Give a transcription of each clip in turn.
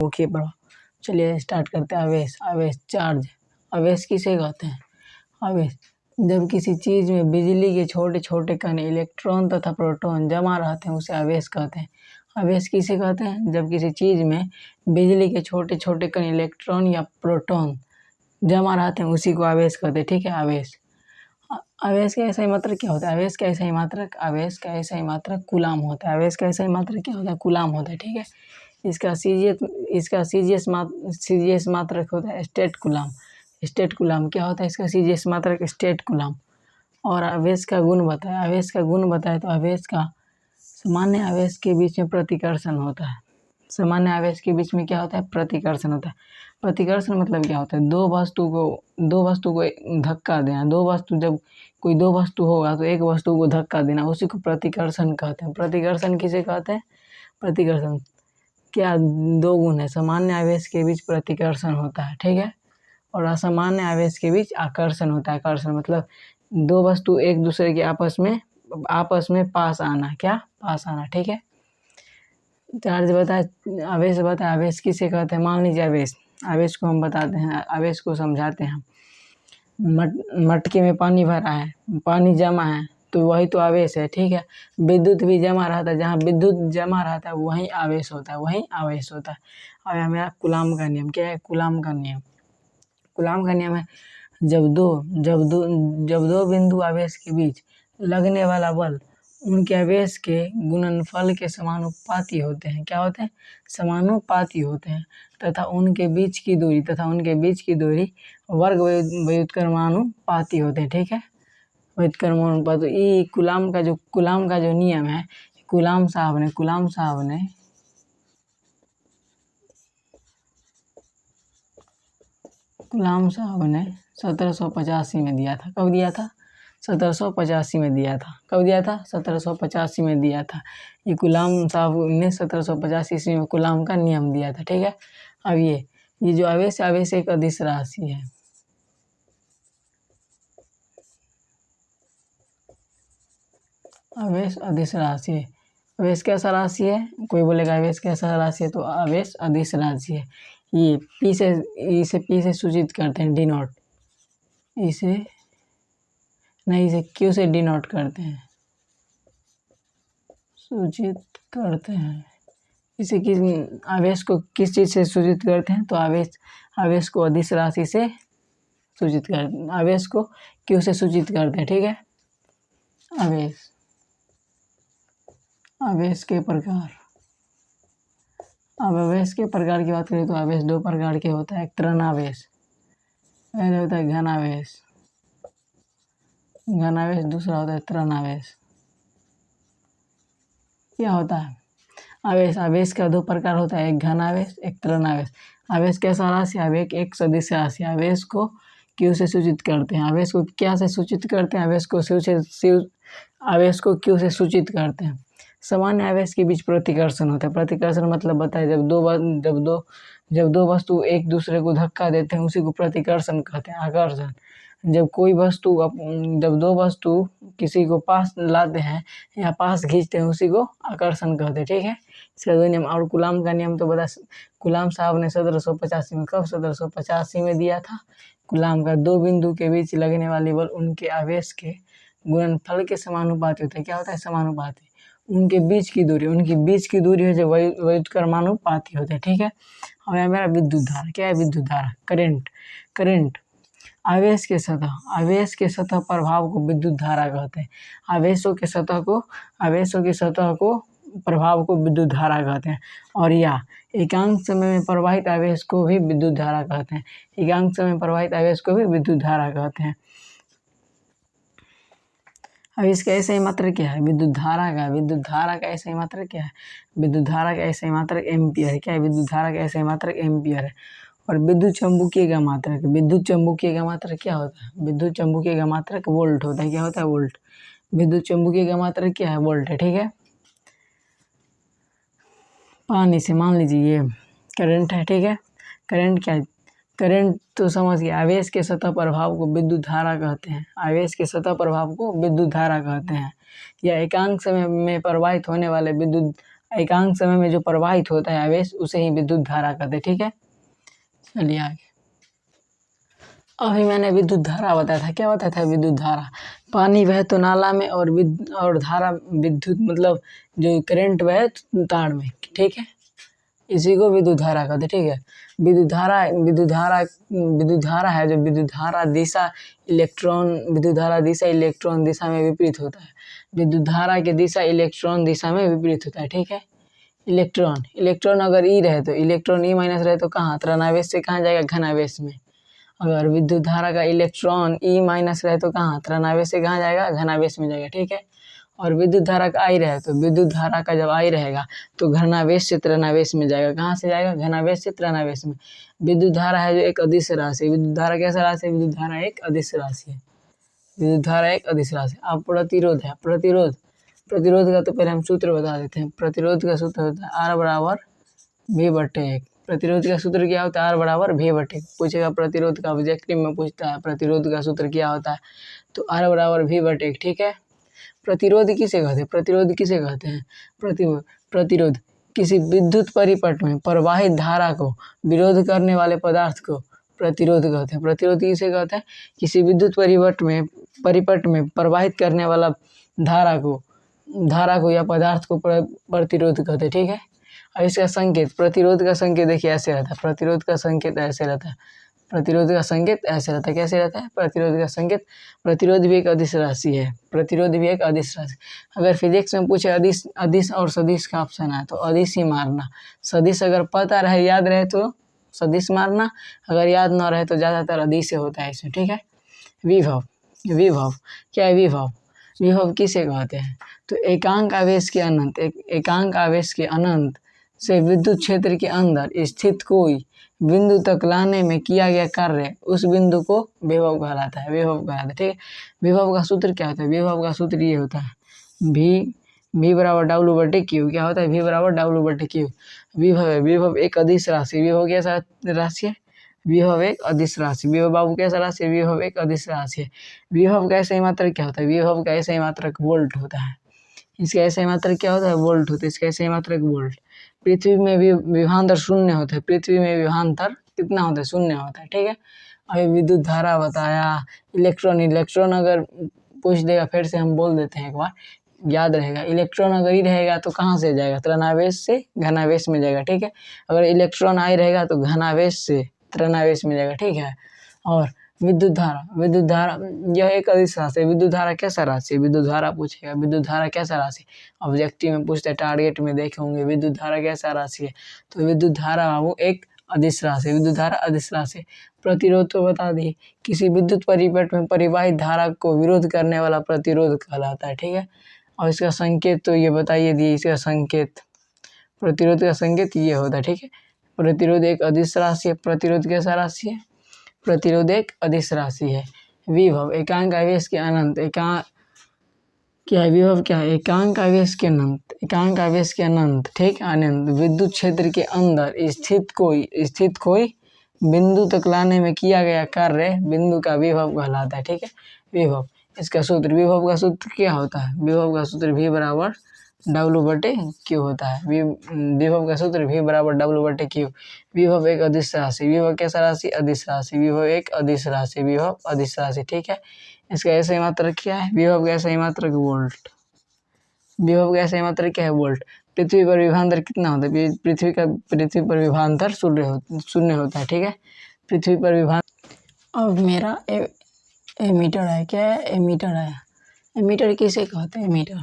मुख्य प्रभाव। चलिए स्टार्ट करते हैं। आवेश, आवेश चार्ज। आवेश किसे कहते हैं? आवेश जब किसी चीज में बिजली के छोटे छोटे कण इलेक्ट्रॉन तथा प्रोटॉन जमा रहते हैं उसे आवेश कहते हैं। आवेश किसे कहते हैं? जब किसी चीज में बिजली के छोटे छोटे कण इलेक्ट्रॉन या प्रोटॉन जमा रहते हैं उसी को आवेश कहते हैं। ठीक है, आवेश। आवेश का ऐसा ही मात्रक क्या होता है? आवेश का ऐसा ही मात्रक कूलाम होता है। आवेश का ऐसा ही मात्रक क्या होता है? कूलाम होता है। ठीक है, इसका सीजीएस मात्रक होता है स्टेट कूलाम। स्टेट कूलाम क्या होता है? इसका सीजीएस मात्रक स्टेट कूलाम। और आवेश का गुण बताए। आवेश का गुण बताए तो आवेश का सामान्य आवेश के बीच में प्रतिकर्षण होता है। सामान्य आवेश के बीच में क्या होता है? प्रतिकर्षण होता है। प्रतिकर्षण मतलब क्या होता है? दो वस्तु को धक्का देना। जब कोई दो वस्तु होगा तो एक वस्तु को धक्का देना, उसी को प्रतिकर्षण कहते हैं। प्रतिकर्षण किसे कहते हैं? प्रतिकर्षण क्या दो गुण है? सामान्य आवेश के बीच प्रतिकर्षण होता है। ठीक है, और असामान्य आवेश के बीच आकर्षण होता है। आकर्षण मतलब दो वस्तु एक दूसरे के आपस में पास आना। क्या? पास आना। ठीक है, चार्ज बताए, आवेश बताए। आवेश किसे कहते हैं? मान लीजिए आवेश को हम बताते हैं, आवेश को समझाते हैं। मटके में पानी भरा है, पानी जमा है, तो वही तो आवेश है। ठीक है, विद्युत भी जमा रहता है, जहाँ विद्युत जमा रहता है वहीं आवेश होता है, अब हमारा कूलाम का नियम क्या है? कूलाम का नियम है जब दो बिंदु आवेश के बीच लगने वाला बल उनके आवेश के गुणनफल के समानुपाती होते हैं। क्या होते हैं? समानुपाती होते हैं। तथा उनके बीच की दूरी वर्ग व्युत्क्रमानुपाती होते हैं। ठीक है, व्युत्क्रमानुपाती। ये कूलाम का जो नियम है, कूलाम साहब ने 1785 में दिया था। कब दिया था? 1785 में दिया था। कब दिया था? 1785 में दिया था। ये कूलाम साहब ने 1785 ईस्वी में कूलाम का नियम दिया था। ठीक है, अब ये जो आवेश एक अदिश राशि है। आवेश अदिश राशि है। आवेश कैसा राशि है? कोई बोलेगा आवेश कैसा राशि है, तो आवेश अदिश राशि है। ये इसे पी से सूचित करते हैं, डिनोट। इसे क्यू से डिनोट करते हैं, सूचित करते हैं। इसे आवेश को किस चीज से सूचित करते हैं? तो आवेश को अदिश राशि से सूचित करते हैं। आवेश को क्यू से सूचित करते हैं। ठीक है, आवेश के प्रकार। अब आवेश के प्रकार की बात करें तो आवेश दो प्रकार के होता है। एक त्वरण आवेश, पहले होता है घन आवेश, दूसरा होता है त्वरण आवेश। क्या होता है? आवेश का दो प्रकार होता है, एक घन आवेश, एक त्वरण आवेश। आवेश कैसा राशि? एक सदिश राशि। आवेश को क्यू से सूचित करते हैं। आवेश को क्या से सूचित करते हैं? आवेश को क्यू से सूचित करते हैं। सामान्य आवेश के बीच प्रतिकर्षण होता है। प्रतिकर्षण मतलब बताए जब दो वस्तु एक दूसरे को धक्का देते हैं उसी को प्रतिकर्षण कहते हैं। आकर्षण जब दो वस्तु किसी को पास लाते हैं या पास खींचते हैं उसी को आकर्षण कहते हैं। ठीक है, इसका दो नियम। और कूलाम का नियम तो बता, कूलाम साहब ने 1785 में, कब? 1785 में दिया था। कूलाम का दो बिंदु के बीच लगने वाली बल उनके आवेश के गुणनफल के समानुपाती होता है। क्या होता है? समानुपाती। उनके बीच की दूरी है जो व्युत्क्रमानुपाती होते हैं। ठीक है, अब मेरा विद्युत धारा। क्या है? विद्युत धारा, करंट। आवेश के सतह प्रभाव को विद्युत धारा कहते हैं। आवेशों के सतह को प्रभाव को विद्युत धारा कहते हैं। और या एकांक समय में प्रवाहित आवेश को भी विद्युत धारा कहते हैं। एकांक समय में प्रवाहित आवेश को भी विद्युत धारा कहते हैं। अब इसका ऐसा ही मात्रक क्या है? विद्युत धारा का ऐसा ही मात्रक क्या है? विद्युत धारा का ऐसा ही मात्रक एम्पियर है। क्या है? विद्युत धारा का ऐसा ही मात्रक एम्पियर है। और विद्युत चुम्बकीय का मात्रक क्या होता है? विद्युत चुम्बकीय का मात्रक वोल्ट होता है। क्या होता है? वोल्ट। विद्युत चुम्बकीय का मात्रक क्या है? वोल्ट है। ठीक है, पानी से मान लीजिए ये करंट है। ठीक है, करंट क्या है? करंट तो समझ गए। आवेश के सतह प्रभाव को विद्युत धारा कहते हैं। या एकांक समय में प्रवाहित होने वाले विद्युत एकांक समय में जो प्रवाहित होता है आवेश उसे ही विद्युत धारा कहते हैं। ठीक है, चलिए आगे। अभी मैंने विद्युत धारा बताया था। क्या बताया था? विद्युत धारा। पानी बहे तो नाला में और धारा विद्युत मतलब जो करंट बहे तार में। ठीक है, इसी को विद्युत धारा कहते हैं। ठीक है, विद्युत धारा है जो विद्युत धारा दिशा इलेक्ट्रॉन दिशा में विपरीत होता है। विद्युत धारा की दिशा इलेक्ट्रॉन दिशा में विपरीत होता है। ठीक है, इलेक्ट्रॉन अगर ई रहे तो इलेक्ट्रॉन ई माइनस रहे तो कहाँ? ऋणावेश से कहाँ जाएगा? धनावेश में। अगर विद्युत धारा का इलेक्ट्रॉन ई माइनस रहे तो कहाँ? ऋणावेश से कहाँ जाएगा? धनावेश में जाएगा। ठीक है, और विद्युत धारा का आई रहे तो विद्युत धारा का जब आई रहेगा तो घनावेश से ऋणावेश में जाएगा। कहाँ से जाएगा? घनावेश से ऋणावेश में। विद्युत धारा है जो एक अदिश राशि। विद्युत धारा कैसा राशि है? विद्युत धारा एक अदिश राशि है। विद्युत धारा एक अदिश राशि। अब प्रतिरोध है। प्रतिरोध का तो पहले हम सूत्र बता देते हैं। प्रतिरोध का सूत्र होता है R बराबर V/1। प्रतिरोध का सूत्र क्या होता है? R बराबर V/1। पूछेगा प्रतिरोध का, ऑब्जेक्टिव में पूछता है प्रतिरोध का सूत्र क्या होता है, तो R बराबर V/1। ठीक है, प्रतिरोध किसे कहते हैं? प्रतिरोध किसी विद्युत परिपथ में प्रवाहित धारा को विरोध करने वाले पदार्थ को प्रतिरोध कहते हैं। प्रतिरोध किसे कहते हैं? किसी विद्युत परिपथ में प्रवाहित करने वाला धारा को या पदार्थ को प्रतिरोध कहते हैं। ठीक है, अब इसका संकेत, प्रतिरोध का संकेत देखिए ऐसे रहता है। प्रतिरोध का संकेत ऐसे रहता है। कैसे रहता है? प्रतिरोध का संकेत, प्रतिरोध भी एक अदिश राशि है। अगर फिजिक्स में पूछे अदिश और सदिश का ऑप्शन है तो अदिश ही मारना। सदिश अगर पता रहे, याद रहे तो सदिश मारना, अगर याद ना रहे तो ज़्यादातर अदिश होता है इसमें। ठीक है, विभव क्या है? विभव किसे कहते हैं? तो एकांक आवेश के अनंत से विद्युत क्षेत्र के अंदर स्थित कोई बिंदु तक लाने में किया गया कार्य, उस बिंदु को विभव कहलाता है। ठीक है, विभव का सूत्र क्या होता है? विभव का सूत्र ये होता है V बराबर W/Q। क्या होता है? V बराबर W/Q। विभव एक अदिश राशि। विभव कैसा राशि है? विभव एक अदिश राशि। विभव बाबू कैसा राशि है? विभव एक अदिश राशि है। विभव का ऐसा ही मात्रक क्या होता है? विभव का ऐसा ही मात्रक वोल्ट होता है। इसका ऐसा ही मात्रक क्या होता है? वोल्ट होता है। इसका ऐसा ही मात्रक वोल्ट। पृथ्वी में भी विभवांतर शून्य होता है। पृथ्वी में विभवांतर कितना होता है? शून्य होता है। ठीक है, अभी विद्युत धारा बताया। इलेक्ट्रॉन अगर पूछ देगा फिर से हम बोल देते हैं एक बार, याद रहेगा। इलेक्ट्रॉन अगर ही रहेगा तो कहाँ से जाएगा? ऋणावेश से घनावेश में जाएगा। ठीक है, अगर इलेक्ट्रॉन आई रहेगा तो घनावेश से ऋणावेश में जाएगा। ठीक है, और विद्युत धारा यह एक अदिश राशि है। विद्युत धारा कैसा राशि है? विद्युत धारा पूछेगा, विद्युत धारा कैसा राशि? ऑब्जेक्टिव में पूछते हैं, टारगेट में देखे होंगे विद्युत धारा कैसा राशि है, तो विद्युत धारा बाबू एक अदिश राशि। विद्युत धारा अदिश राशि। प्रतिरोध तो बता दिए, किसी विद्युत परिपथ में परिवाहित धारा को विरोध करने वाला प्रतिरोध कहलाता है। ठीक है, और इसका संकेत तो ये बताइए दिए। इसका संकेत, प्रतिरोध का संकेत ये होता है। ठीक है, प्रतिरोध एक अदिश राशि है। प्रतिरोध कैसा राशि है? प्रतिरोध एक अदिश राशि है। विभव एकांक आवेश के अनंत। विभव क्या है? एकांक आवेश के अनंत। ठीक, अनंत विद्युत क्षेत्र के अंदर स्थित कोई बिंदु तक लाने में किया गया कार्य बिंदु का विभव कहलाता है। ठीक है, विभव इसका सूत्र, विभव का सूत्र क्या होता है? विभव का सूत्र V बराबर W/Q होता है। विभव का सूत्र V बराबर W/Q। विभव एक अदिश राशि। विभव कैसा राशि? अदिश राशि। विभव एक अदिश राशि। विभव अदिश राशि। ठीक है, इसका ऐसा ही मात्रक क्या है? विभव का ऐसा ही मात्रक वोल्ट। विभव का ऐसा ही मात्रक क्या है? वोल्ट। पृथ्वी पर विभवांतर कितना होता है? पृथ्वी पर विभवांतर शून्य होता है। ठीक है, पृथ्वी पर विभवांतर। अब मेरा एमीटर है। क्या है? एमीटर है। एमीटर किसे कहते हैं? एमीटर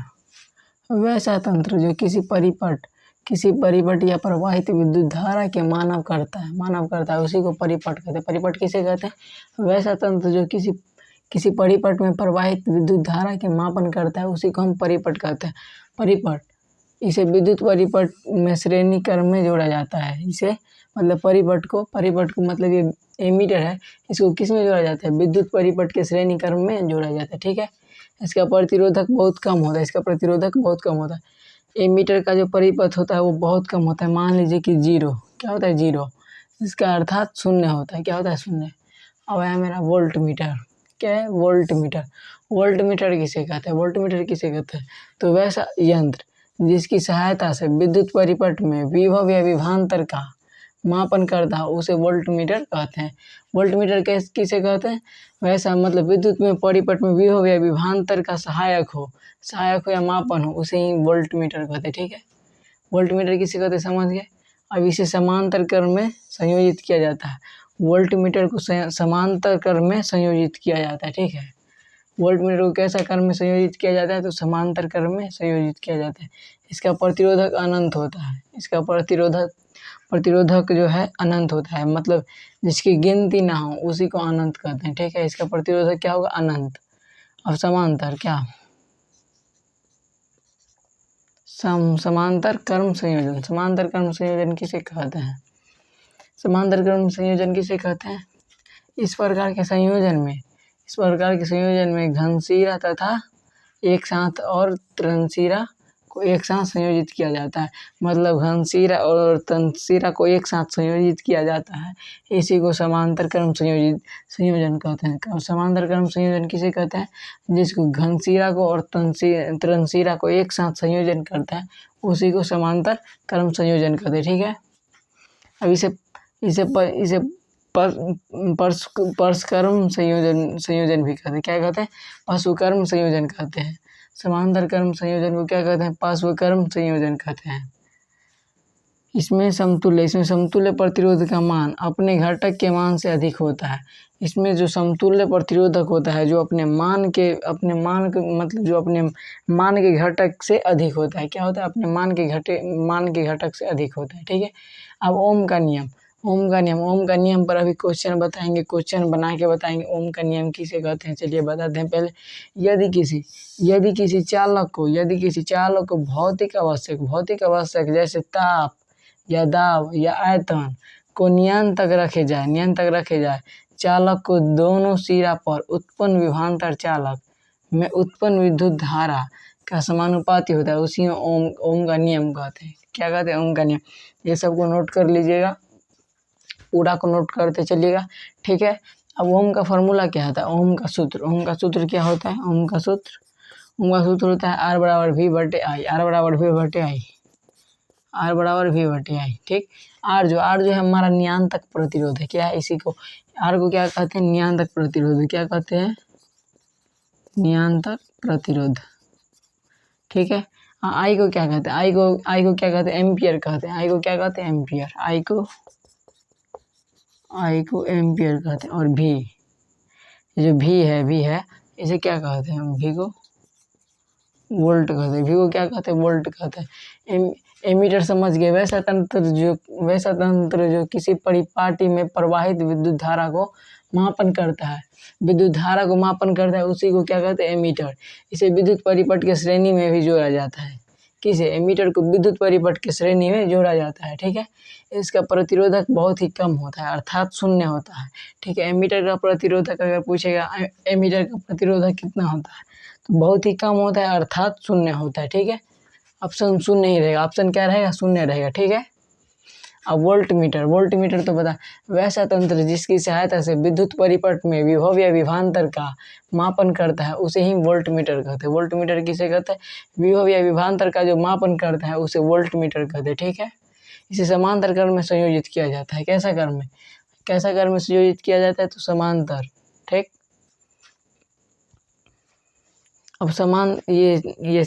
वैसा तंत्र जो किसी परिपथ या प्रवाहित विद्युत धारा के मानव करता है, उसी को परिपथ कहते हैं। परिपथ किसे कहते हैं? वैसा तंत्र जो किसी परिपथ में प्रवाहित विद्युत धारा के मापन करता है, उसी को हम परिपथ कहते हैं। परिपथ, इसे विद्युत परिपथ में श्रेणी क्रम में जोड़ा जाता है। इसे मतलब परिपथ को मतलब ये एमीटर है, इसको किस में जोड़ा जाता है? विद्युत परिपथ के श्रेणी क्रम में जोड़ा जाता है। ठीक है, इसका प्रतिरोधक बहुत कम होता है। एमीटर का जो परिपथ होता है वो बहुत कम होता है। मान लीजिए कि 0। क्या होता है? 0। इसका अर्थात शून्य होता है। क्या होता है? शून्य। अब है मेरा वोल्ट मीटर। क्या है? वोल्ट मीटर किसे कहते हैं? तो वैसा यंत्र जिसकी सहायता से विद्युत परिपथ में विभव या विभवांतर का मापन करता है उसे वोल्टमीटर कहते हैं। वोल्टमीटर किसे कहते हैं? वैसा मतलब विद्युत में परिपथ में विभव या विभवांतर का सहायक हो या मापन हो उसे ही वोल्टमीटर कहते हैं। ठीक है, वोल्टमीटर किसे कहते हैं समझ गए। अब इसे समांतर क्रम में संयोजित किया जाता है। वोल्टमीटर को समांतर क्रम में संयोजित किया जाता है। ठीक है, वोल्टमीटर को कैसा क्रम में संयोजित किया जाता है? तो समांतर क्रम में संयोजित किया जाता है। इसका प्रतिरोधक अनंत होता है। इसका प्रतिरोधक जो है अनंत होता है, मतलब जिसकी गिनती ना हो उसी को अनंत कहते हैं। ठीक है, इसका प्रतिरोधक क्या होगा? अनंत। अब समांतर क्या? समांतर क्रम संयोजन। समांतर क्रम संयोजन किसे कहते हैं? समांतर क्रम संयोजन किसे कहते हैं? इस प्रकार के संयोजन में घनशिरा तथा एक साथ और तृणशिरा को एक साथ संयोजित किया जाता है। मतलब घनशिरा और तृणशिरा को एक साथ संयोजित किया जाता है, इसी को समांतर क्रम संयोजन कहते हैं। समांतर क्रम संयोजन किसे कहते हैं? जिसको घनशिरा को और तृणशिरा को एक साथ संयोजन करता है उसी को समांतर क्रम संयोजन कहते हैं। ठीक है, अब इसे परस्क्रम संयोजन भी कहते हैं। क्या कहते हैं? पार्श्वक्रम संयोजन कहते हैं। समांतर क्रम संयोजन को क्या कहते हैं? पार्श्वक्रम संयोजन कहते हैं। इसमें समतुल्य प्रतिरोध का मान अपने घटक के मान से अधिक होता है। इसमें जो समतुल्य प्रतिरोधक होता है जो अपने मान के मतलब जो अपने मान के घटक से अधिक होता है। क्या होता है? अपने मान के घटक से अधिक होता है। ठीक है, अब ओम का नियम पर अभी क्वेश्चन बताएंगे, क्वेश्चन बना के बताएंगे ओम का नियम किसे कहते हैं। चलिए बताते हैं। पहले यदि किसी चालक को भौतिक आवश्यक जैसे ताप या दाब या आयतन को नियंत्रण रखे जाए, चालक को दोनों सिरा पर उत्पन्न विभवांतर चालक में उत्पन्न विद्युत धारा का समानुपाती होता है, उसी में ओम का नियम कहते हैं। क्या कहते हैं? ओम का नियम। ये सबको नोट कर लीजिएगा, पूरा को नोट करते चलिएगा। ठीक है, अब ओम का फॉर्मूला क्या होता है? ओम का सूत्र क्या होता है? ओम का सूत्र होता है R बराबर V बटे आई। ठीक, R जो है हमारा नियंत्रक प्रतिरोध है। क्या है? इसी को R को क्या कहते हैं? नियंत्रक प्रतिरोध। क्या कहते हैं? नियंत्रक प्रतिरोध। ठीक है, I को क्या कहते हैं? I को क्या कहते हैं? एम्पियर कहते हैं। I को क्या कहते हैं? एम्पियर। I को एम्पियर कहते हैं। और V जो V है इसे क्या कहते हैं? V को वोल्ट कहते हैं। V को क्या कहते हैं? वोल्ट कहते हैं। एमीटर समझ गए। वैसा तंत्र जो किसी परिपाटी में प्रवाहित विद्युत धारा को मापन करता है उसी को क्या कहते हैं? एमीटर। इसे विद्युत परिपथ के श्रेणी में भी जोड़ा जाता है। किसे? एमीटर को विद्युत परिपथ की श्रेणी में जोड़ा जाता है। ठीक है, इसका प्रतिरोधक बहुत ही कम होता है, अर्थात शून्य होता है। ठीक है, एमीटर का प्रतिरोधक अगर पूछेगा एमीटर का प्रतिरोधक कितना होता है तो बहुत ही कम होता है, अर्थात शून्य होता है। ठीक है, ऑप्शन शून्य ही रहेगा। ऑप्शन क्या रहेगा? शून्य रहेगा। ठीक है, अब वोल्टमीटर तो बता, वैसा तंत्र जिसकी सहायता से विद्युत परिपथ में विभव या विभवांतर का मापन करता है उसे ही वोल्टमीटर कहते हैं। वोल्टमीटर किसे कहते हैं? विभव या विभवांतर का जो मापन करता है उसे वोल्टमीटर कहते हैं। ठीक है, इसे समांतर क्रम में संयोजित किया जाता है। कैसा क्रम में संयोजित किया जाता है? तो समांतर। ठीक, अब ये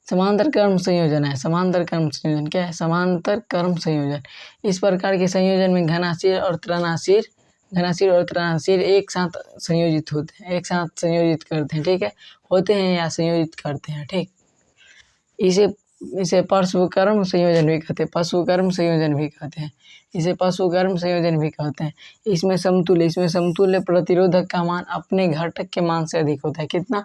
समांतर क्रम संयोजन है। समांतर क्रम संयोजन क्या है? समांतर क्रम संयोजन। इस प्रकार के संयोजन में घनाशिर और तृणाशिर एक साथ संयोजित होते हैं, एक साथ संयोजित करते हैं। ठीक है, होते हैं या संयोजित करते हैं। ठीक, इसे पार्श्वक्रम संयोजन भी कहते हैं। इसे पार्श्वक्रम संयोजन भी कहते हैं। इसमें समतुल्य प्रतिरोधक का मान अपने घटक के मान से अधिक होता है। कितना?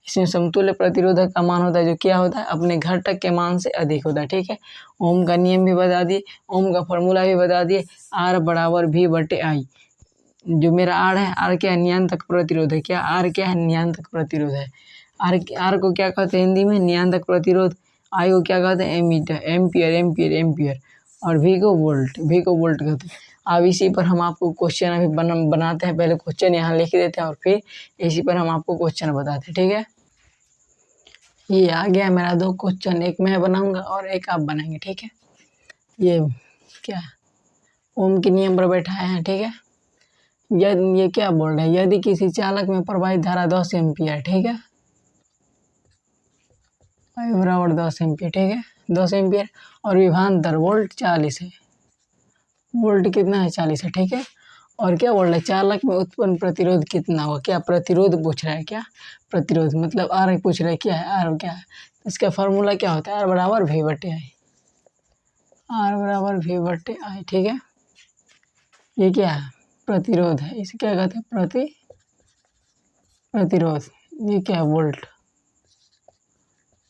इसमें समतुल्य प्रतिरोधक का मान होता है जो क्या होता है? अपने घटक के मान से अधिक होता है। ठीक है, ओम का नियम भी बता दिए, ओम का फॉर्मूला भी बता दिए। R बराबर V बटे आई। जो मेरा R है, R क्या है? नियंत्रक प्रतिरोध है। क्या R क्या है? नियंत्रक प्रतिरोध है। R को क्या कहते हैं हिंदी में? नियंत्रक प्रतिरोध। I को क्या कहते हैं? एम्पियर। और V को वोल्ट कहते हैं। अब इसी पर हम आपको क्वेश्चन अभी बनाते हैं। पहले क्वेश्चन यहाँ लिख देते हैं और फिर इसी पर हम आपको क्वेश्चन बताते हैं। ठीक है, ये आ गया मेरा 2 क्वेश्चन, एक मैं बनाऊंगा और एक आप बनाएंगे, ठीक है। ये क्या ओम के नियम पर बैठाए हैं, ठीक है। ये क्या बोल रहे हैं, यदि किसी चालक में प्रवाहित धारा 10 एम्पियर, ठीक है, I बराबर 10 एम्पियर, ठीक है, 10 एम्पियर और विभवांतर वोल्ट 40 है। वोल्ट कितना है, 40 है, ठीक है। और क्या बोल रहा है, चालक में उत्पन्न प्रतिरोध कितना होगा, क्या प्रतिरोध पूछ रहा है, क्या प्रतिरोध मतलब आर पूछ रहा है, क्या है आर, क्या है। इसका फॉर्मूला क्या होता है, आर बराबर वी बटे आई, आर बराबर वी बटे आई, ठीक है। ये क्या है, प्रतिरोध है, इसे क्या कहते हैं, प्रतिरोध। ये क्या है, वोल्ट,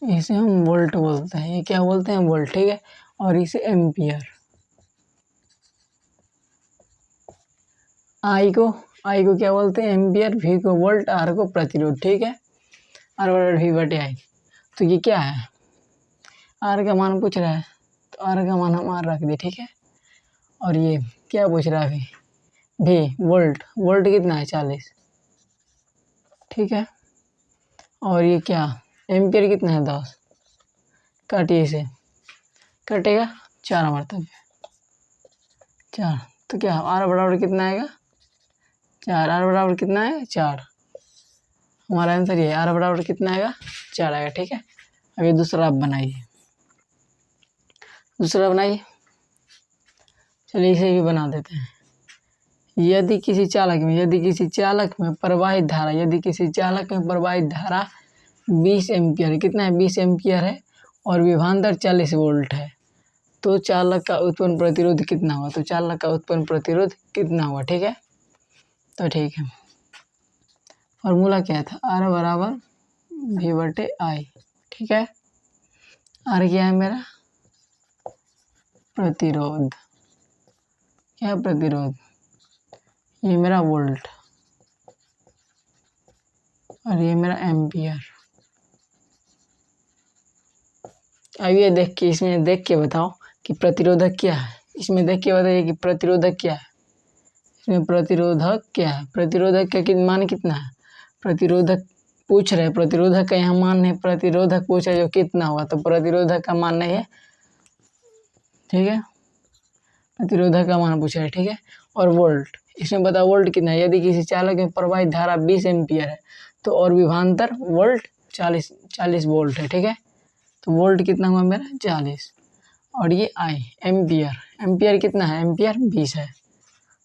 इसे हम वोल्ट बोलते हैं, ये क्या बोलते हैं, वोल्ट, ठीक है। और इसे एम्पियर, आई को क्या बोलते हैं, एम्पियर, वी को वोल्ट, आर को प्रतिरोध, ठीक है। आर बराबर वी बटे आई। तो ये क्या है, आर का मान पूछ रहा है, तो आर का मान हम आर रख दिए, ठीक है। और ये क्या पूछ रहा है, भी वोल्ट, वोल्ट कितना है, 40, ठीक है। और ये क्या, एम्पियर कितना है, 10, काटिए इसे, कटेगा 4 मरतबे 4, तो क्या आर बराबर कितना आएगा, 4, आर बराबर कितना है, 4। हमारा आंसर ये है, आर बराबर कितना आएगा, 4 आएगा, ठीक है। अभी दूसरा आप बनाइए, चलिए इसे भी बना देते हैं। यदि किसी चालक में प्रवाहित धारा, 20 एम्पियर, कितना है, 20 एम्पियर है और विभवांतर 40 वोल्ट है, तो चालक का उत्पन्न प्रतिरोध कितना हुआ, ठीक है। तो ठीक है, फॉर्मूला क्या था, आर बराबर वी बटे आई, ठीक है। आर क्या है मेरा, प्रतिरोध, क्या प्रतिरोध, ये मेरा वोल्ट और ये मेरा एम्पियर। अब ये देख के, इसमें देख के बताओ कि प्रतिरोधक क्या है, इसमें देख के बताइए कि प्रतिरोधक क्या है, इसमें प्रतिरोधक क्या है, प्रतिरोधक का मान कितना है, प्रतिरोधक पूछ रहे, प्रतिरोधक का यहाँ मान है, प्रतिरोधक पूछ रहे जो कितना हुआ, तो प्रतिरोधक का मान नहीं है, ठीक है, प्रतिरोधक का मान पूछ रहे, ठीक है। और वोल्ट, इसमें बताओ वोल्ट कितना है, यदि किसी चालक में प्रवाहित धारा 20 एम्पियर है, तो और विभवांतर वोल्ट 40 वोल्ट है, ठीक है। तो वोल्ट कितना हुआ मेरा, 40। और ये आई, एम्पियर कितना है, एम्पियर 20 है,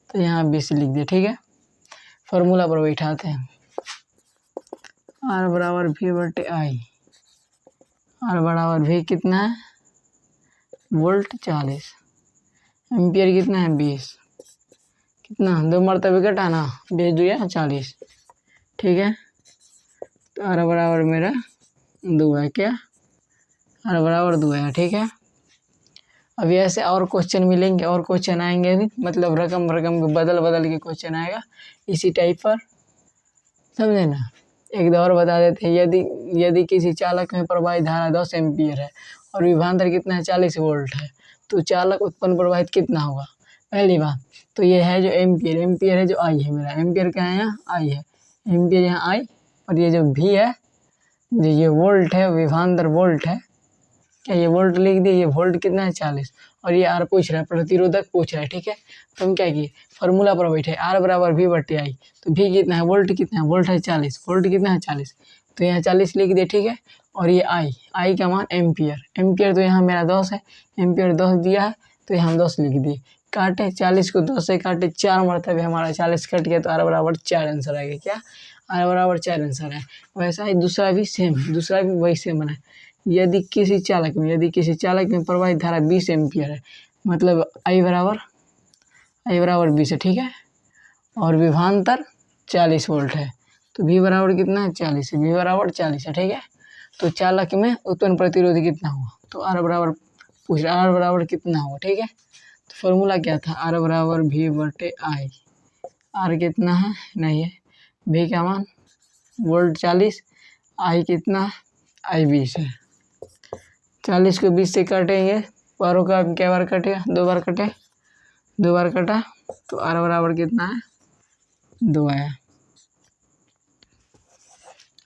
तो यहाँ 20 लिख दिया, ठीक है। फॉर्मूला पर बैठाते हैं, आर बराबर वी बटे आई, आर बराबर वी कितना है, वोल्ट 40, एम्पियर कितना है, 20, कितना 2 मरतबे घटाना, 20 दुया 40, ठीक है। तो आर बराबर मेरा 2 है, क्या, आर बराबर 2 है, ठीक है। अभी ऐसे और क्वेश्चन मिलेंगे, और क्वेश्चन आएंगे भी, मतलब रकम के बदल के क्वेश्चन आएगा इसी टाइप पर, समझे ना। एक दो और बता देते हैं, यदि किसी चालक में प्रवाहित धारा 10 एम्पियर है और विभवांतर कितना है, 40 वोल्ट है, तो चालक उत्पन्न प्रवाहित कितना होगा। पहली बात तो ये है जो एम्पियर है, जो आई है मेरा, एम्पियर क्या है, यहाँ आई है, एम्पियर यहाँ आई, और ये जो भी है, जो ये वोल्ट है, विभवांतर वोल्ट है, क्या ये वोल्ट लिख दिए, ये वोल्ट कितना है, 40, और ये आर पूछ रहा है, प्रतिरोधक पूछ रहा है, ठीक है। तो हम क्या किए, फॉर्मूला पर बैठे, आर बराबर वी बटे आई, तो भी कितना है, वोल्ट कितना है, वोल्ट है 40, वोल्ट कितना है, 40, तो यहाँ 40 लिख दिए, ठीक है। और ये आई का मान एम्पियर तो यहाँ मेरा 10 है, एम्पियर 10 दिया है, तो यहाँ 10 लिख दिए, काटे 40 को 10 से काटे 4 मरतबे हमारा 40 कट गया, तो आर बराबर 4 आंसर आएगा, क्या, आर बराबर 4 आंसर है। वैसा ही दूसरा भी वही सेम बना है, यदि किसी चालक में प्रवाहित धारा 20 एम्पियर है, मतलब आई बराबर 20 है, ठीक है, और विभवांतर 40 वोल्ट है, तो वी बराबर कितना है, 40 है, वी बराबर 40 है, ठीक है। तो चालक में उत्पन्न प्रतिरोध कितना हुआ, तो आर बराबर कितना हुआ, ठीक है। तो फॉर्मूला क्या था, आर बराबर वी बटे आई, आर कितना है, नहीं है, वी का मान वोल्ट 40, आई कितना है, आई 20 है, 40 को 20 से काटेंगे, बारों का क्या बार कटेगा, 2 बार कटे, 2 बार कटा, तो आर बराबर कितना है, 2 है।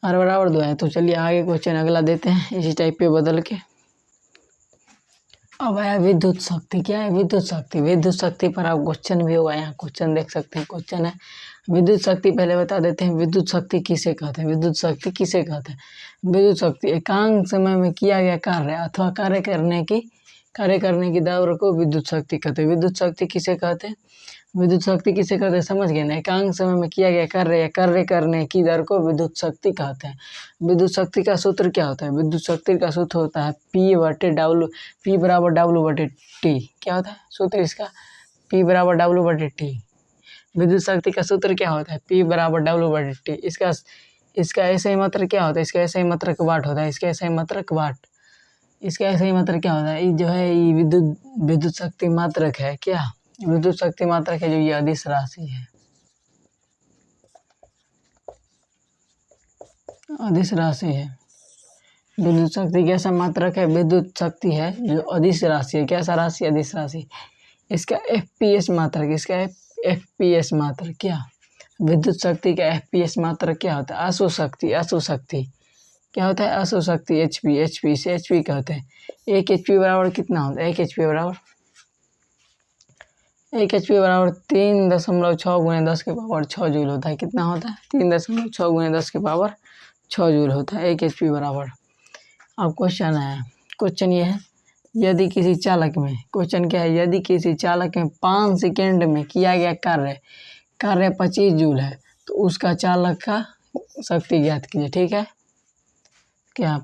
r बराबर 2 है। तो चलिए आगे क्वेश्चन अगला देते हैं इसी टाइप पे बदल के। अब आया विद्युत शक्ति। क्या है विद्युत शक्ति? विद्युत शक्ति पर आप क्वेश्चन भी होगा, यहाँ क्वेश्चन देख सकते हैं। क्वेश्चन है विद्युत शक्ति। पहले बता देते हैं विद्युत शक्ति किसे कहते हैं। विद्युत शक्ति किसे कहते हैं? विद्युत शक्ति एकांक समय में किया गया कार्य अथवा कार्य करने की दर को विद्युत शक्ति कहते हैं। विद्युत शक्ति किसे कहते हैं? विद्युत शक्ति किसे कहते हैं समझ गए ना? एकांक समय में किया गया कार्य या कार्य करने की दर को विद्युत शक्ति कहते हैं। विद्युत शक्ति का सूत्र क्या होता है? विद्युत शक्ति का सूत्र होता है P/W, P बराबर W/T। क्या होता है सूत्र इसका? P बराबर W/T। विद्युत शक्ति का सूत्र क्या होता है? P बराबर W/T। इसका ऐसे ही मात्रक क्या होता है? इसका ऐसे ही मात्रक वाट होता है। इसका ऐसे ही मात्रक वाट। इसका ऐसे ही मात्रक क्या होता है? ये जो है ये विद्युत शक्ति मात्रक है। क्या विद्युत शक्ति मात्रक है? जो ये अदिश राशि है, अदिश राशि है। विद्युत शक्ति कैसा मात्रक है? विद्युत शक्ति है जो अदिश राशि है। कैसा राशि? अदिश राशि। इसका FPS मात्रक, इसका FPS मात्रक क्या? विद्युत शक्ति का FPS मात्रक क्या होता है? अशुशक्ति। क्या होता है? अशुशक्ति HP से HP कहते हैं। 1 HP बराबर कितना होता है? 1 HP बराबर 3.6 × 10⁻6 जूल होता है। कितना होता है? 3.6 × 10⁻6 जूल होता है 1 HP बराबर। अब क्वेश्चन है, क्वेश्चन ये है यदि किसी चालक में, क्वेश्चन क्या है? यदि किसी चालक में 5 सेकेंड में किया गया कार्य 25 जूल है तो उसका चालक का शक्ति ज्ञात कीजिए। ठीक है, क्या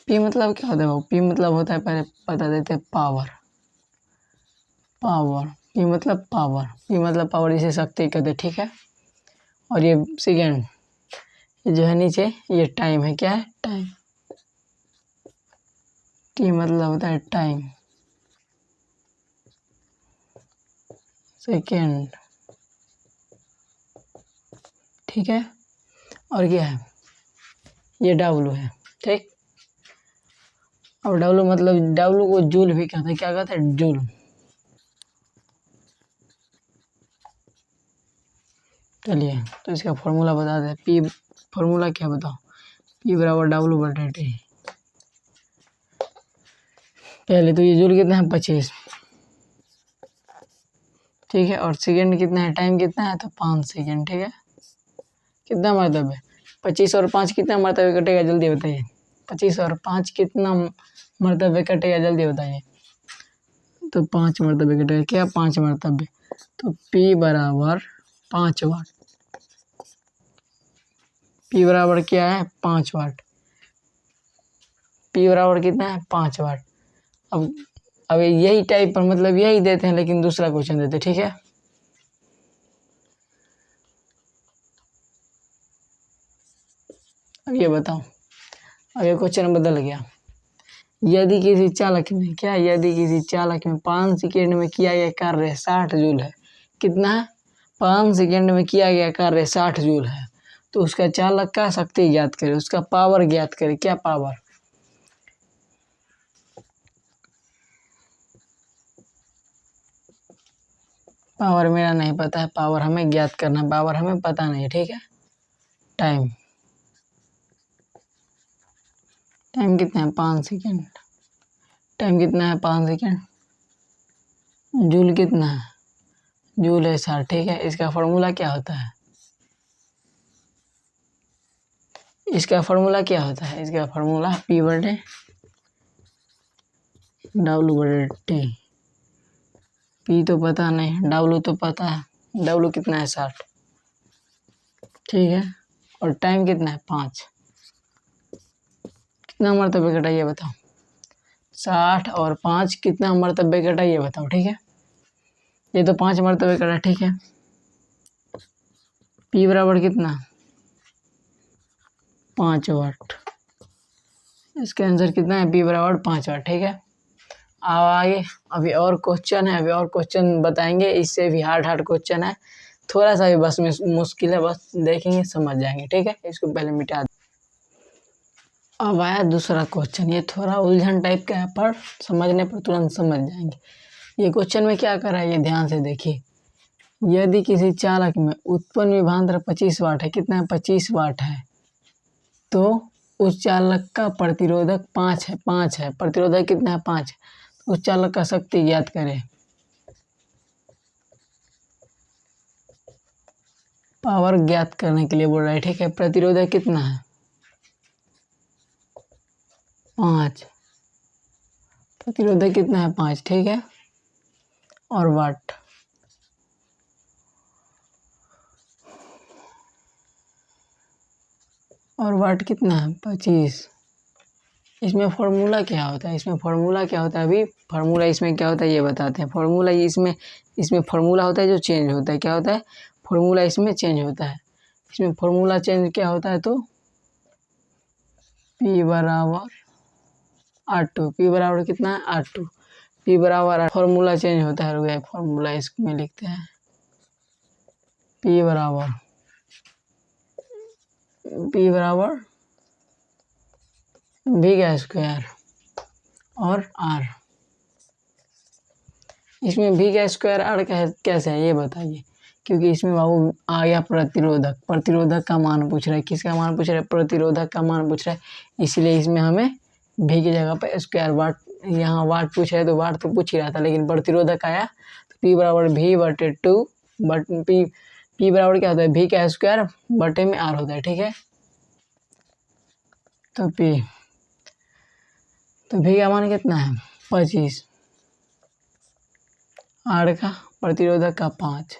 P मतलब क्या होता है? P मतलब होता है, पहले बता देते हैं, पावर। P मतलब पावर, इसे शक्ति कहते हैं। ठीक है, और ये सेकेंड, ये जो है नीचे ये टाइम है। क्या है? टाइम। T मतलब होता है टाइम, सेकेंड। ठीक है, और क्या है? ये W है। ठीक, अब W मतलब W को जूल भी कहते हैं। क्या कहते हैं? जूल। चलिए तो इसका फॉर्मूला बता दें। P फॉर्मूला क्या बताओ? P बराबर W/T। पहले तो ये जूल कितना है? 25। ठीक है, और सेकेंड कितना है? टाइम कितना है? तो 5 सेकेंड। ठीक है, कितना मरतब है? 25 और 5 कितना मरतबे कटेगा? जल्दी बताइए। 25 और 5 कितना मरतबे कटेगा? जल्दी बताइए। तो 5 मरतबे कटेगा। क्या? 5 मरतबे। तो P बराबर 5 वाट। P बराबर क्या है? 5 वाट। P बराबर कितना है? 5 वाट। अब यही टाइप पर मतलब यही देते हैं, लेकिन दूसरा क्वेश्चन देते हैं। ठीक है, अब ये बताओ, अब ये क्वेश्चन बदल गया। यदि किसी चालक में, क्या? यदि किसी चालक में 5 सेकेंड में किया गया कार्य 60 जूल है। कितना है? 5 सेकेंड में किया गया कार्य 60 जूल है तो उसका चालक का शक्ति ज्ञात करे, उसका पावर ज्ञात करे। क्या पावर? पावर मेरा नहीं पता है, पावर हमें ज्ञात करना, पावर हमें पता नहीं। ठीक है, टाइम कितना है? 5 सेकेंड। टाइम कितना है? 5 सेकेंड। जूल कितना है? जूल है 60। ठीक है, इसका फॉर्मूला क्या होता है? इसका फॉर्मूला क्या होता है? इसका फॉर्मूला P/W/T। P तो पता नहीं, W तो पता है। W कितना है? 60। ठीक है, और टाइम कितना है? 5। कितना मरतबे कटा ये बताओ? 60 और 5 कितना मरतबे कटा ये बताओ? ठीक है, ये तो 5 मरतबे कटा। ठीक है, P बराबर कितना? 5 वाट। इसका आंसर कितना है? P बराबर 5 वाट। ठीक है, अब आगे अभी और क्वेश्चन है, अभी और क्वेश्चन बताएंगे। इससे भी हार्ड क्वेश्चन है, थोड़ा सा भी बस में मुश्किल है, बस देखेंगे समझ जाएंगे। ठीक है, इसको पहले मिटा दे। अब आया दूसरा क्वेश्चन। ये थोड़ा उलझन टाइप का है, पर समझने पर तुरंत समझ जाएंगे। ये क्वेश्चन में क्या कर रहा है ये ध्यान से देखिए। यदि किसी चालक में उत्पन्न विभवांतर 25 वाट है, कितना है 25 वाट है, तो उस चालक का प्रतिरोधक 5 है, प्रतिरोधक कितना है 5, उस चालक का शक्ति ज्ञात करें। पावर ज्ञात करने के लिए बोल रहा है, ठीक है। प्रतिरोधक कितना है 5, प्रतिरोधक कितना है 5, ठीक है। और वाट, और वाट कितना है 25। इसमें फॉर्मूला क्या होता है, इसमें फॉर्मूला क्या होता है, अभी फॉर्मूला इसमें क्या होता है ये बताते हैं। फॉर्मूला इसमें फॉर्मूला होता है जो चेंज होता है, क्या होता है फॉर्मूला इसमें चेंज होता है। इसमें फॉर्मूला चेंज क्या होता है, तो P बराबर R2, P बराबर कितना है R2, P बराबर फॉर्मूला चेंज होता है, रुक फॉर्मूला इसमें लिखते हैं। P बराबर V का स्क्वायर और R। इसमें V का स्क्वायर R कैसे है ये बताइए, क्योंकि इसमें बाबू आ गया प्रतिरोधक का मान पूछ रहा है। किसका मान पूछ रहा है, प्रतिरोधक का मान पूछ रहा है, इसलिए इसमें हमें V की जगह पे स्क्वायर वाट, यहाँ वाट पूछ रहा है तो वाट तो पूछ ही रहा था, लेकिन प्रतिरोधक आया तो P बराबर V/2 बट P बराबर क्या होता है V का स्क्वायर बटे में R होता है, ठीक है। तो V का मान कितना है 25, R का प्रतिरोधक का 5,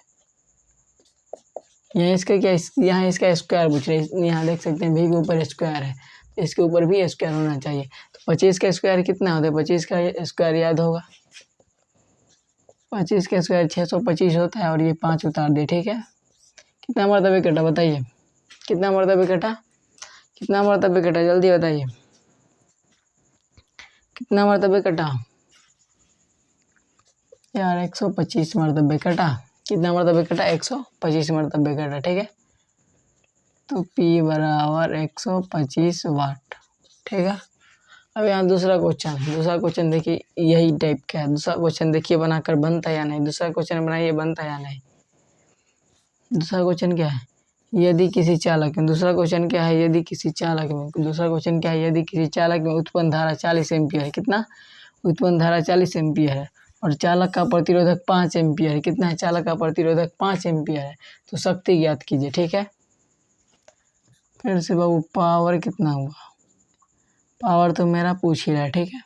यहाँ इसका क्या, यहाँ इसका स्क्वायर पूछ रहे हैं। यहाँ देख सकते हैं V के ऊपर स्क्वायर है, इसके ऊपर भी स्क्वायर होना चाहिए। तो 25 का स्क्वायर कितना होता है, 25 का स्क्वायर याद होगा, 25 का स्क्वायर 625 होता है, और ये 5 उतार दे, ठीक है। कितना मरतबे कटा बताइए, कितना मरतबे कटा, कितना मरतबे कटा, जल्दी बताइए कितना मरतबे कटा यार, 125 मरतबे कटा। कितना मरतबे कटा 125 मरतबे कटा, ठीक है। तो P बराबर 125 वाट, ठीक है। अब यहाँ दूसरा क्वेश्चन देखिए यही टाइप का है। दूसरा क्वेश्चन देखिए बनाकर बनता या नहीं, दूसरा क्वेश्चन बनाइए बनता या नहीं। दूसरा क्वेश्चन क्या है, यदि किसी चालक में, दूसरा क्वेश्चन क्या है, यदि किसी चालक में, दूसरा क्वेश्चन क्या है, यदि किसी चालक में उत्पन्न धारा 40 एम्पियर है, कितना उत्पन्न धारा 40 एम्पियर है, और चालक का प्रतिरोधक 5 एम्पियर है, कितना है चालक का प्रतिरोधक 5 एम्पियर है, तो शक्ति ज्ञात कीजिए, ठीक है। फिर से बाबू पावर कितना हुआ, पावर तो मेरा पूछ ही रहा है, ठीक है।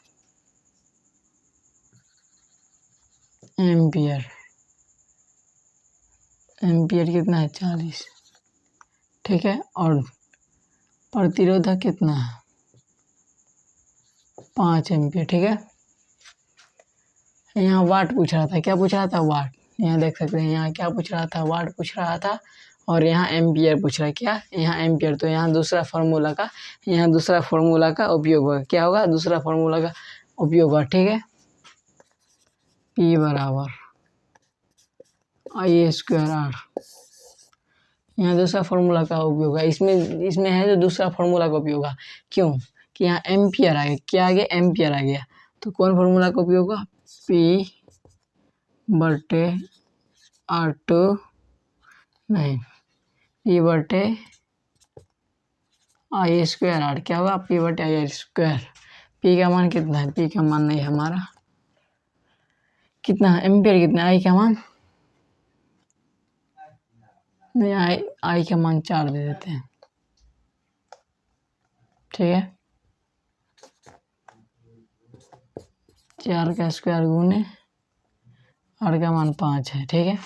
एम्पियर कितना है 40, ठीक है। और प्रतिरोधक कितना है 5 एम्पियर, ठीक है। यहाँ वाट पूछ रहा था, क्या पूछ रहा था वाट, यहाँ देख सकते हैं यहाँ क्या पूछ रहा था, वाट पूछ रहा था, और यहाँ एम्पियर पूछ रहा है, क्या यहाँ एम्पियर। तो यहाँ दूसरा फार्मूला का उपयोग होगा, क्या होगा दूसरा फार्मूला का उपयोग होगा, ठीक है। P बराबर I² यहाँ दूसरा फार्मूला का उपयोग है, इसमें है जो दूसरा फार्मूला का उपयोग है, क्यों कि यहाँ एम्पियर आ गया, क्या आ गया एम्पियर आ गया, तो कौन फार्मूला का उपयोग होगा P/R2 नहीं P/I²R, क्या होगा P/I²। P का मान कितना है, P का मान नहीं हमारा कितना है एम्पियर, कितना I का मान नहीं, I का मान 4 दे देते हैं, ठीक है। 4 का स्क्वायर गुने R का मान 5 है, ठीक है।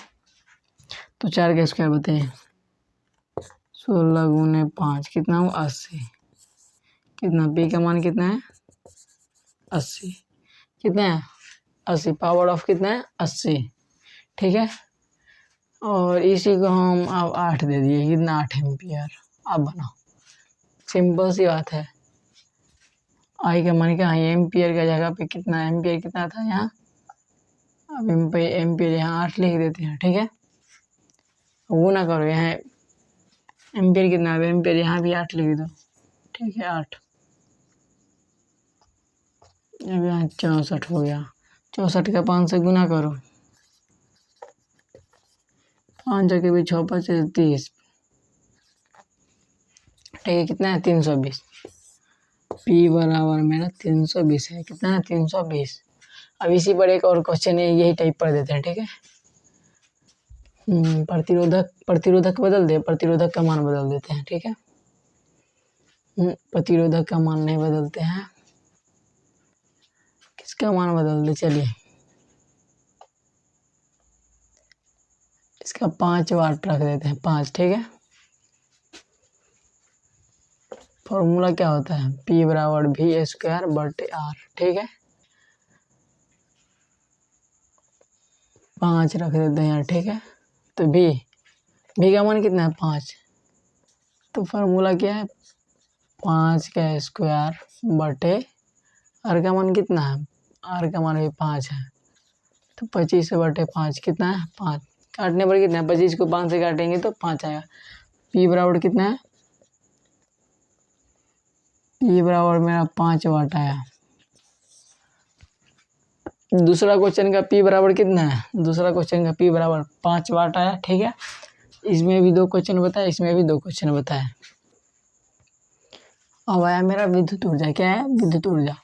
तो 4 का स्क्वायर बताइए 16 गुने 5 कितना हो 80, कितना P का मान कितना है 80, कितना है 80, पावर ऑफ कितना है 80, ठीक है। और इसी को हम अब 8 दे दिए, कितना 8 एम्पियर। अब बनाओ, सिंपल सी बात है, I का मान क्या है एम्पियर का जगह पे कितना एम्पियर कितना था यहाँ, अब एम्पियर यहाँ 8 लिख देते हैं, ठीक है। वो ना करो, यहाँ एम्पियर कितना है एम्पियर यहाँ भी 8 लिख दो, ठीक है 8। अब यहाँ 64 हो गया, 64 का 5 से गुना करो, 5 के भी 6 5 30, ठीक है, कितना है 320। P बराबर मेरा 320 है, कितना है 320। अब इसी पर एक और क्वेश्चन है, यही टाइप पढ़ देते हैं, ठीक है। प्रतिरोधक बदल दे, प्रतिरोधक का मान बदल देते हैं, ठीक है। प्रतिरोधक का मान नहीं बदलते हैं, किसका मान बदल दे, चलिए इसका 5 वाट रख देते हैं, 5, ठीक है। फॉर्मूला क्या होता है, P बराबर V²/R, ठीक है। 5 रख देते हैं यार, ठीक है। तो V का मान कितना है 5, तो फार्मूला क्या है 5 का स्क्वायर बटे R का मान कितना है, R का मान भी 5 है, तो 25/5 कितना है 5, काटने पर कितना है 25 को 5 से काटेंगे तो 5 आएगा। P बराबर कितना है, P बराबर मेरा 5 वाट आया। दूसरा क्वेश्चन का P बराबर कितना है, दूसरा क्वेश्चन का P बराबर 5 वाट आया, ठीक है। इसमें भी 2 क्वेश्चन बताए, इसमें भी 2 क्वेश्चन बताए। अब आया मेरा विद्युत ऊर्जा, क्या है विद्युत ऊर्जा,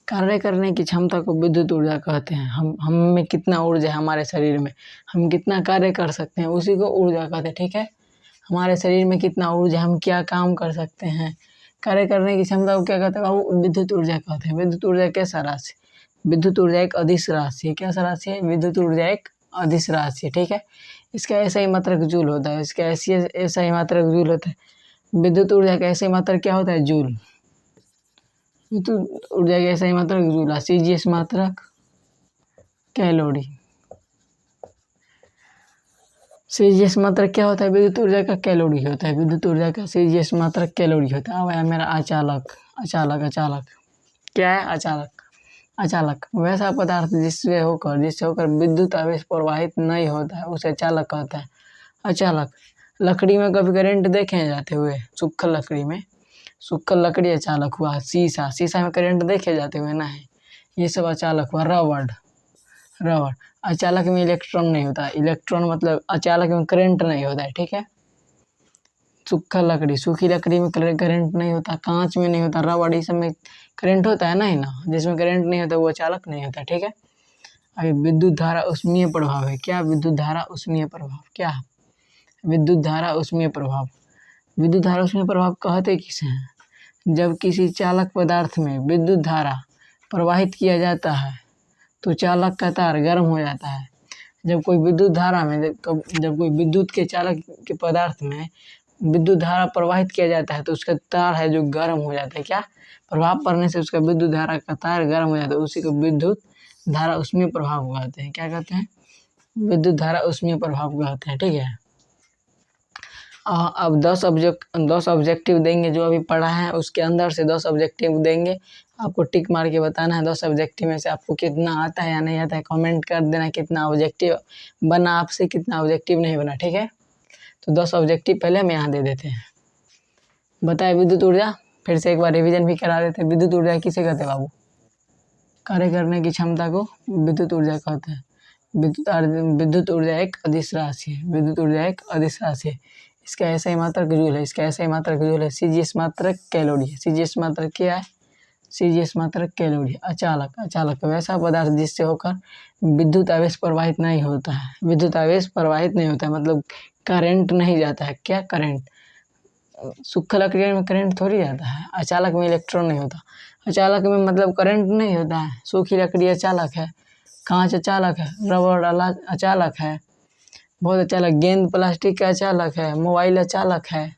कार्य करने की क्षमता को विद्युत ऊर्जा कहते हैं। हम में कितना ऊर्जा है हमारे शरीर में, हम कितना कार्य कर सकते हैं, उसी को ऊर्जा कहते हैं, ठीक है। हमारे शरीर में कितना ऊर्जा, हम क्या काम कर सकते हैं, कार्य करने की क्षमता को क्या कहते हैं बाबू, विद्युत ऊर्जा कहते हैं। विद्युत ऊर्जा कैसा राशि, विद्युत ऊर्जा एक अदिश राशि है, कैसा राशि है, विद्युत ऊर्जा एक अदिश राशि है, ठीक है। इसका ऐसा ही मात्रक जूल होता है, इसका ऐसा ही मात्रक जूल होता है। विद्युत ऊर्जा का ऐसे मात्रक क्या होता है, जूल। विद्युत ऊर्जा का ऐसा ही मात्रक जूल, CGS मात्रक कैलोरी। CGS मात्रक क्या होता है, विद्युत ऊर्जा का कैलोरी होता है, विद्युत ऊर्जा का CGS मात्रक कैलोरी होता है। अब आया मेरा अचालक, अचालक क्या है, अचालक वैसा पदार्थ जिससे होकर विद्युत आवेश प्रवाहित नहीं होता है, उसे अचालक कहता है। अचालक, लकड़ी में कभी करंट देखे जाते हुए, सूखल लकड़ी अचालक हुआ। शीशा में करंट देखे जाते हुए ना है, ये सब अचालक हुआ। रबड़, अचालक में इलेक्ट्रॉन नहीं होता, इलेक्ट्रॉन मतलब अचालक में करंट नहीं होता है, ठीक है। सूखी लकड़ी में करंट नहीं होता, कांच में नहीं होता, रबड़ ये सब में करंट होता है नहीं ना, जिसमें करंट नहीं होता वो अचालक नहीं होता, ठीक है। अभी विद्युत धारा उष्मीय प्रभाव है, क्या विद्युत धारा उष्मीय प्रभाव, क्या विद्युत धारा उष्मीय प्रभाव। विद्युत धारा उष्मीय प्रभाव कहते किसे हैं, जब किसी चालक पदार्थ में विद्युत धारा प्रवाहित किया जाता है तो चालक का तार गर्म हो जाता है। जब कोई विद्युत धारा में जब कोई विद्युत के चालक के पदार्थ में विद्युत धारा प्रवाहित किया जाता है तो उसका तार है जो गर्म हो जाता है, क्या प्रभाव पड़ने से उसका विद्युत धारा का तार गर्म हो जाता है, उसी को विद्युत धारा उष्मीय प्रभाव कहते हैं। क्या कहते हैं, विद्युत धारा उष्मीय प्रभाव कहते हैं, ठीक है। अब 10 ऑब्जेक्टिव देंगे, जो अभी पढ़ा है उसके अंदर से 10 ऑब्जेक्टिव देंगे, आपको टिक मार के बताना है 10 ऑब्जेक्टिव में से आपको कितना आता है या नहीं आता है, कमेंट कर देना कितना ऑब्जेक्टिव बना आपसे, कितना ऑब्जेक्टिव नहीं बना, ठीक है। तो 10 ऑब्जेक्टिव पहले हम यहाँ दे देते हैं। बताए विद्युत ऊर्जा, फिर से एक बार रिवीजन भी करा देते हैं। विद्युत ऊर्जा किसे कहते हैं बाबू, कार्य करने की क्षमता को विद्युत ऊर्जा कहते हैं। विद्युत ऊर्जा एक अदिश राशि है, विद्युत ऊर्जा एक अदिश राशि है। इसका ऐसा ही मात्रक जूल है, CGS मात्रक कैलोरी है। CGS मात्रक क्या है, CGS मात्रक कैलोरी। अचालक वैसा पदार्थ जिससे होकर विद्युत आवेश प्रवाहित नहीं होता है, विद्युत आवेश प्रवाहित नहीं होता है मतलब करंट नहीं जाता है, क्या करंट, सूखा लकड़ी में करंट थोड़ी जाता है, अचालक में इलेक्ट्रॉन नहीं होता, अचालक में मतलब करंट नहीं होता है। सूखी लकड़ी अचालक है, कांच अचालक है, रबड़ अचालक है, बहुत अचालक, गेंद प्लास्टिक का अचालक है, मोबाइल अचालक है।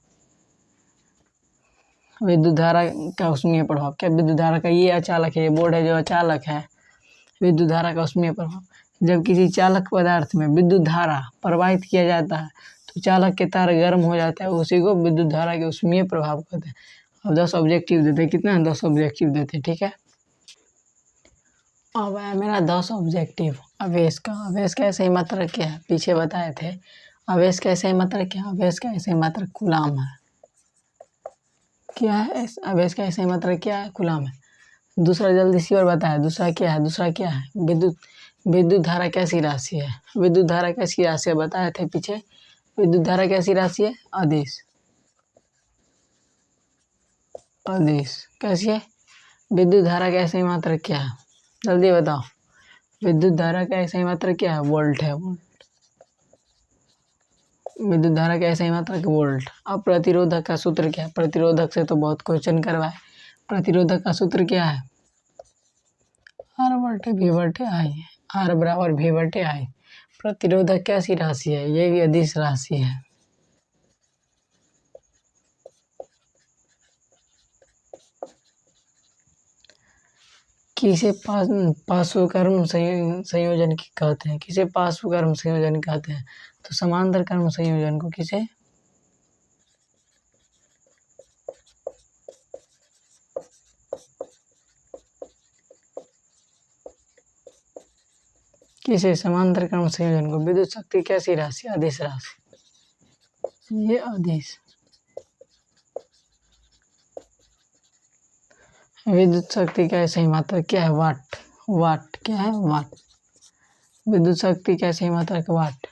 विद्युत धारा का उष्मीय प्रभाव, क्या विद्युत धारा का ये अचालक है, ये बोर्ड है जो अचालक है। विद्युत धारा का उष्मीय प्रभाव, जब किसी चालक पदार्थ में विद्युत धारा प्रवाहित किया जाता है तो चालक के तार गर्म हो जाता है, उसी को विद्युत धारा के उष्मीय प्रभाव कहते हैं। अब 10 ऑब्जेक्टिव देते हैं, कितना 10 ऑब्जेक्टिव देते हैं, ठीक है। अब आया मेरा 10 ऑब्जेक्टिव आवेश का ऐसे ही मात्रक क्या है, पीछे बताए थे। आवेश का ऐसे ही मात्रक क्या है, आवेश का ऐसे ही मात्रक कूलाम है, क्या है आवेश का ऐसे ही मात्रक क्या है, कूलाम है। दूसरा जल्दी से और बताया, दूसरा क्या है, विद्युत धारा कैसी राशि है, विद्युत धारा कैसी राशि है बताए थे पीछे, विद्युत धारा कैसी राशि है? अदिश। अदिश कैसी है? विद्युत धारा का सही मात्रक क्या है? जल्दी बताओ। विद्युत धारा का सही मात्रक क्या है? वोल्ट है, वोल्ट। विद्युत धारा का सही मात्रक वोल्ट। अब प्रतिरोधक का सूत्र क्या है? प्रतिरोधक से तो बहुत क्वेश्चन करवाए। प्रतिरोधक का सूत्र क्या है? R/V/I। R बराबर V/I। प्रतिरोधक कैसी राशि है? ये भी अदिश राशि है। किसे पार्श्वक्रम संयोजन कहते हैं? किसे पार्श्वक्रम संयोजन कहते हैं? तो समांतर क्रम संयोजन को किसे? किसे? समांतर क्रम संयोजन को। विद्युत शक्ति कैसी राशि? अदिश राशि। ये अदिश। विद्युत शक्ति का सही मात्रक क्या है? वाट। वाट क्या है? वाट। विद्युत शक्ति का सही मात्रक वाट।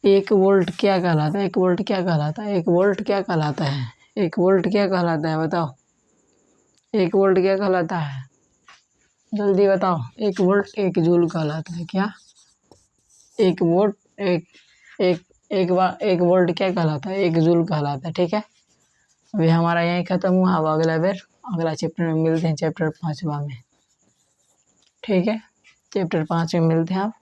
1 वोल्ट क्या कहलाता है? 1 वोल्ट क्या कहलाता है? 1 वोल्ट क्या कहलाता है? 1 वोल्ट क्या कहलाता है? बताओ। 1 वोल्ट क्या कहलाता है? जल्दी बताओ। 1 वोल्ट 1 जूल कहलाता है। क्या? 1 वोल्ट 1 वोल्ट क्या कहलाता है? 1 जूल कहलाता है। ठीक है, अभी हमारा यहीं खत्म हुआ। अब अगला चैप्टर में मिलते हैं, चैप्टर 5वां में। ठीक है, चैप्टर 5 में मिलते हैं आप।